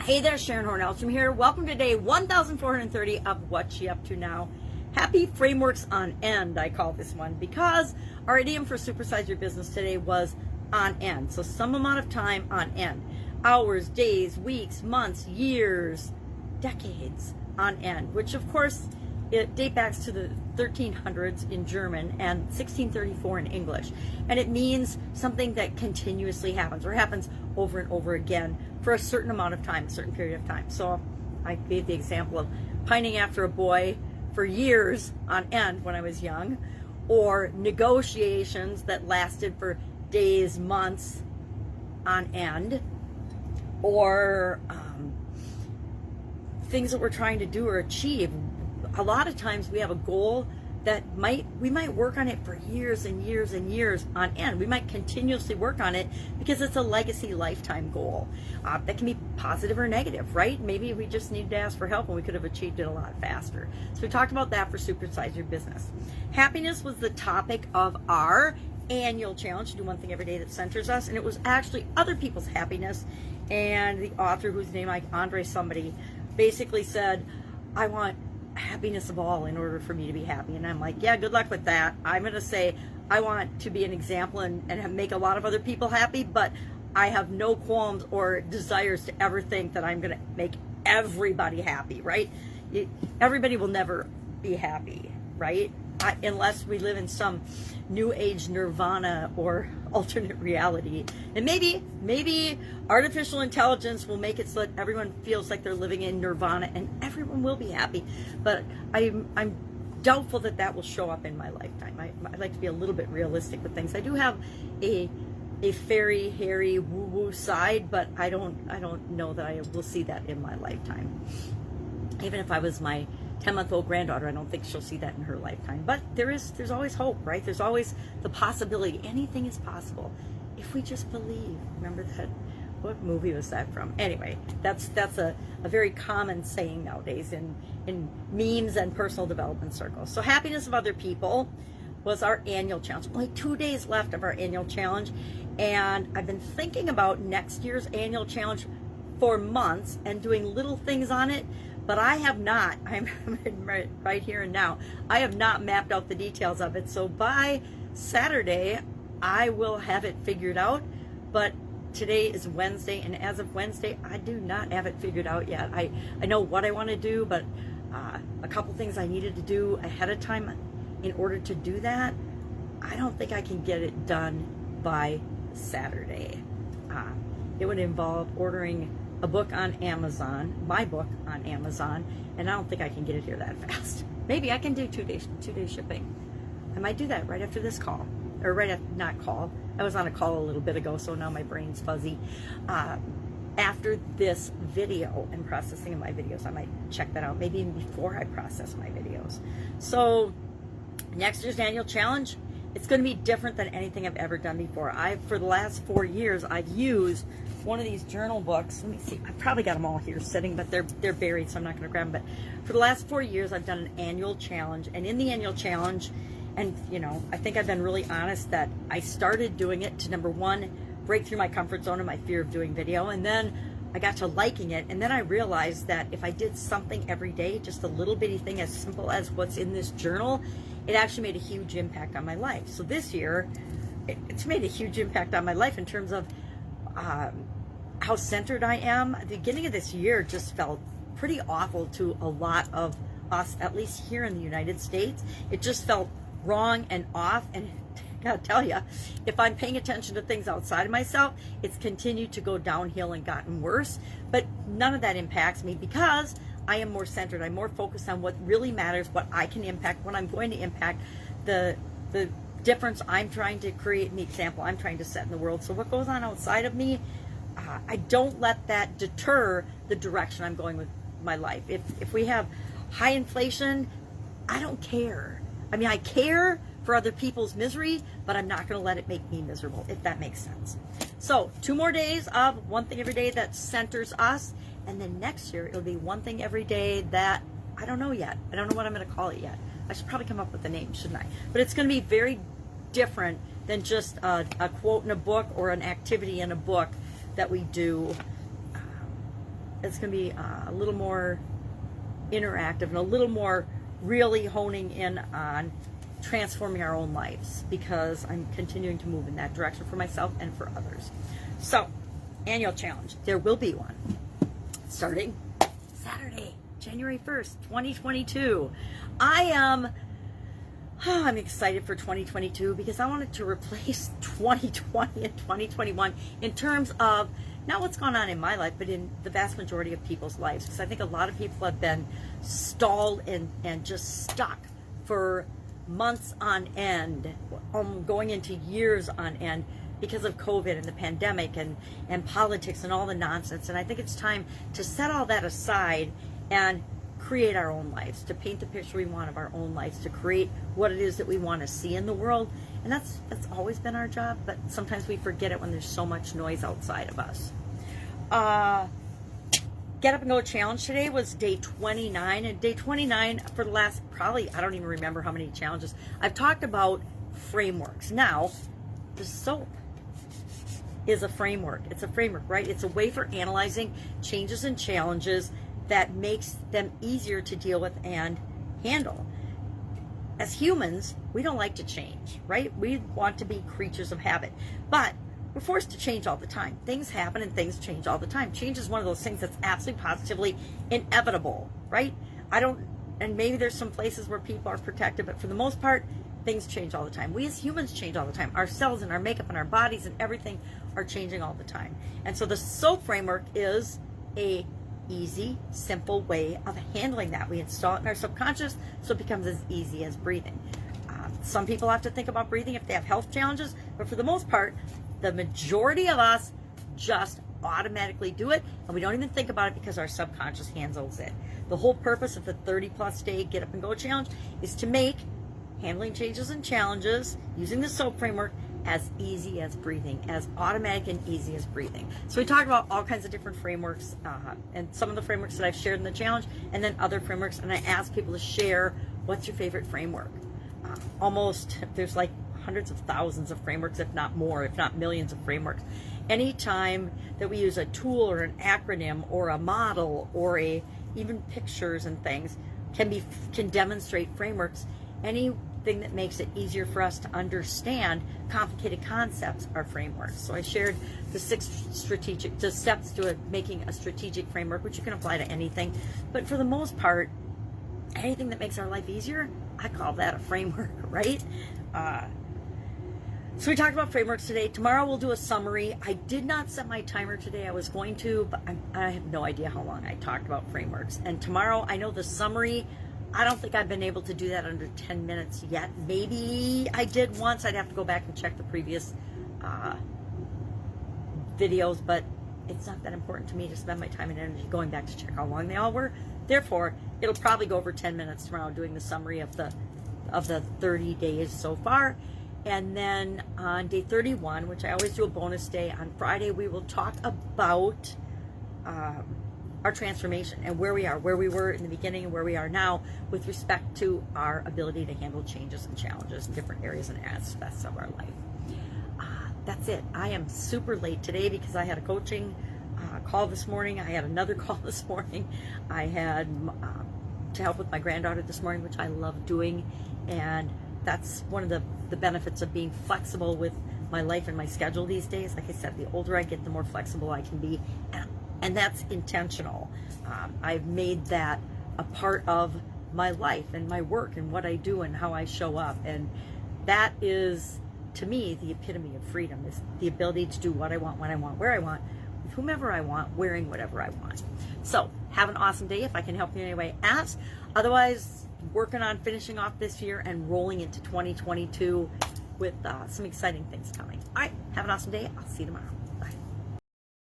Hey there, Sharon Horne-Ellstrom here. Welcome to day 1430 of What's She Up To Now. Happy Frameworks on End, I call this one, because our idiom for supersize your business today was on end. So some amount of time on end. Hours, days, weeks, months, years, decades on end, which of course it dates back to the 1300s in German and 1634 in English. And it means something that continuously happens or happens over and over again for a certain amount of time, a certain period of time. So I gave the example of pining after a boy for years on end when I was young, or negotiations that lasted for days, months on end, or things that we're trying to do or achieve. A lot of times we have a goal that we might work on it for years and years and years on end. We might continuously work on it because it's a legacy lifetime goal. That can be positive or negative, right? Maybe we just needed to ask for help and we could have achieved it a lot faster. So we talked about that for Supersize Your Business. Happiness was the topic of our annual challenge to do one thing every day that centers us, and it was actually other people's happiness. And the author, whose name Andre somebody, basically said, I want happiness of all in order for me to be happy. And I'm like, yeah, good luck with that. I'm going to say I want to be an example and make a lot of other people happy, but I have no qualms or desires to ever think that I'm going to make everybody happy, right? Everybody will never be happy, right? Unless we live in some new age nirvana or alternate reality. And maybe artificial intelligence will make it so that everyone feels like they're living in nirvana and everyone will be happy. But I'm doubtful that that will show up in my lifetime. I like to be a little bit realistic with things. I do have a fairy, hairy, woo-woo side, but I don't know that I will see that in my lifetime. Even if I was my 10-month-old granddaughter, I don't think she'll see that in her lifetime. But there's always hope, right? There's always the possibility. Anything is possible if we just believe. Remember that? What movie was that from? Anyway, that's a very common saying nowadays in memes and personal development circles. So happiness of other people was our annual challenge. Only 2 days left of our annual challenge. And I've been thinking about next year's annual challenge for months and doing little things on it. But I have not, I'm right here and now, I have not mapped out the details of it. So by Saturday, I will have it figured out. But today is Wednesday, and as of Wednesday, I do not have it figured out yet. I know what I want to do, but a couple things I needed to do ahead of time in order to do that, I don't think I can get it done by Saturday. It would involve ordering a book on Amazon, my book on Amazon, and I don't think I can get it here that fast. Maybe I can do two day shipping. I might do that right after this call, or right after, not call. I was on a call a little bit ago, so now my brain's fuzzy. After this video and processing of my videos, I might check that out, maybe even before I process my videos. So next year's annual challenge, it's going to be different than anything I've ever done before. For the last 4 years, I've used one of these journal books. Let me see. I've probably got them all here sitting, but they're buried, so I'm not going to grab them. But for the last 4 years, I've done an annual challenge. And in the annual challenge, and I think I've been really honest that I started doing it to, number one, break through my comfort zone and my fear of doing video. And then I got to liking it. And then I realized that if I did something every day, just a little bitty thing as simple as what's in this journal, it actually made a huge impact on my life. So this year, it's made a huge impact on my life in terms of how centered I am. The beginning of this year just felt pretty awful to a lot of us, at least here in the United States. It just felt wrong and off, and I gotta tell you, if I'm paying attention to things outside of myself, it's continued to go downhill and gotten worse. But none of that impacts me because I am more centered. I'm more focused on what really matters, what I can impact, what I'm going to impact, the difference I'm trying to create, and the example I'm trying to set in the world. So what goes on outside of me, I don't let that deter the direction I'm going with my life. If we have high inflation, I don't care. I mean, I care for other people's misery, but I'm not going to let it make me miserable, if that makes sense. So 2 more days of one thing every day that centers us. And then next year, it'll be one thing every day that I don't know yet. I don't know what I'm going to call it yet. I should probably come up with a name, shouldn't I? But it's going to be very different than just a quote in a book or an activity in a book that we do it's going to be a little more interactive and a little more really honing in on transforming our own lives, because I'm continuing to move in that direction for myself and for others. So, annual challenge. There will be one starting Saturday, January 1st, 2022. I'm excited for 2022 because I wanted to replace 2020 and 2021 in terms of not what's going on in my life, but in the vast majority of people's lives. Because I think a lot of people have been stalled and just stuck for months on end, going into years on end, because of COVID and the pandemic and politics and all the nonsense. And I think it's time to set all that aside and create our own lives, to paint the picture we want of our own lives, to create what it is that we want to see in the world. And that's always been our job, but sometimes we forget it when there's so much noise outside of us. Get Up and Go Challenge today was day 29, and day 29 for the last, probably, I don't even remember how many challenges, I've talked about frameworks. Now, the soap is a framework. It's a framework, right? It's a way for analyzing changes and challenges that makes them easier to deal with and handle. As humans, we don't like to change, right? We want to be creatures of habit, but we're forced to change all the time. Things happen and things change all the time. Change is one of those things that's absolutely positively inevitable, right? And maybe there's some places where people are protected, but for the most part, things change all the time. We as humans change all the time. Our cells and our makeup and our bodies and everything are changing all the time. And so the SOAP framework is a easy, simple way of handling that. We install it in our subconscious so it becomes as easy as breathing. Some people have to think about breathing if they have health challenges, but for the most part, the majority of us just automatically do it, and we don't even think about it because our subconscious handles it. The whole purpose of the 30-plus day Get Up and Go Challenge is to make handling changes and challenges using the SOAP framework as easy as breathing, as automatic and easy as breathing. So we talk about all kinds of different frameworks, and some of the frameworks that I've shared in the challenge, and then other frameworks, and I ask people to share what's your favorite framework. There's like hundreds of thousands of frameworks, if not more, if not millions of frameworks. Anytime that we use a tool or an acronym or a model or even pictures and things can demonstrate frameworks. Anything that makes it easier for us to understand complicated concepts are frameworks. So I shared the the steps to making a strategic framework, which you can apply to anything. But for the most part, anything that makes our life easier, I call that a framework, right? So we talked about frameworks today. Tomorrow we'll do a summary. I did not set my timer today. I was going to, but I have no idea how long I talked about frameworks. And tomorrow, I know the summary, I don't think I've been able to do that under 10 minutes yet. Maybe I did once. I'd have to go back and check the previous videos, but it's not that important to me to spend my time and energy going back to check how long they all were. Therefore, it'll probably go over 10 minutes tomorrow doing the summary of the 30 days so far. And then on day 31, which I always do a bonus day, on Friday we will talk about our transformation and where we are, where we were in the beginning and where we are now with respect to our ability to handle changes and challenges in different areas and aspects of our life. That's it. I am super late today because I had a coaching call this morning. I had another call this morning. I had to help with my granddaughter this morning, which I love doing. And that's one of the benefits of being flexible with my life and my schedule these days. Like I said, the older I get, the more flexible I can be. And that's intentional. I've made that a part of my life and my work and what I do and how I show up. And that is, to me, the epitome of freedom, is the ability to do what I want, when I want, where I want, with whomever I want, wearing whatever I want. So have an awesome day. If I can help you in any way, ask. Otherwise, working on finishing off this year and rolling into 2022 with some exciting things coming. All right, have an awesome day. I'll see you tomorrow.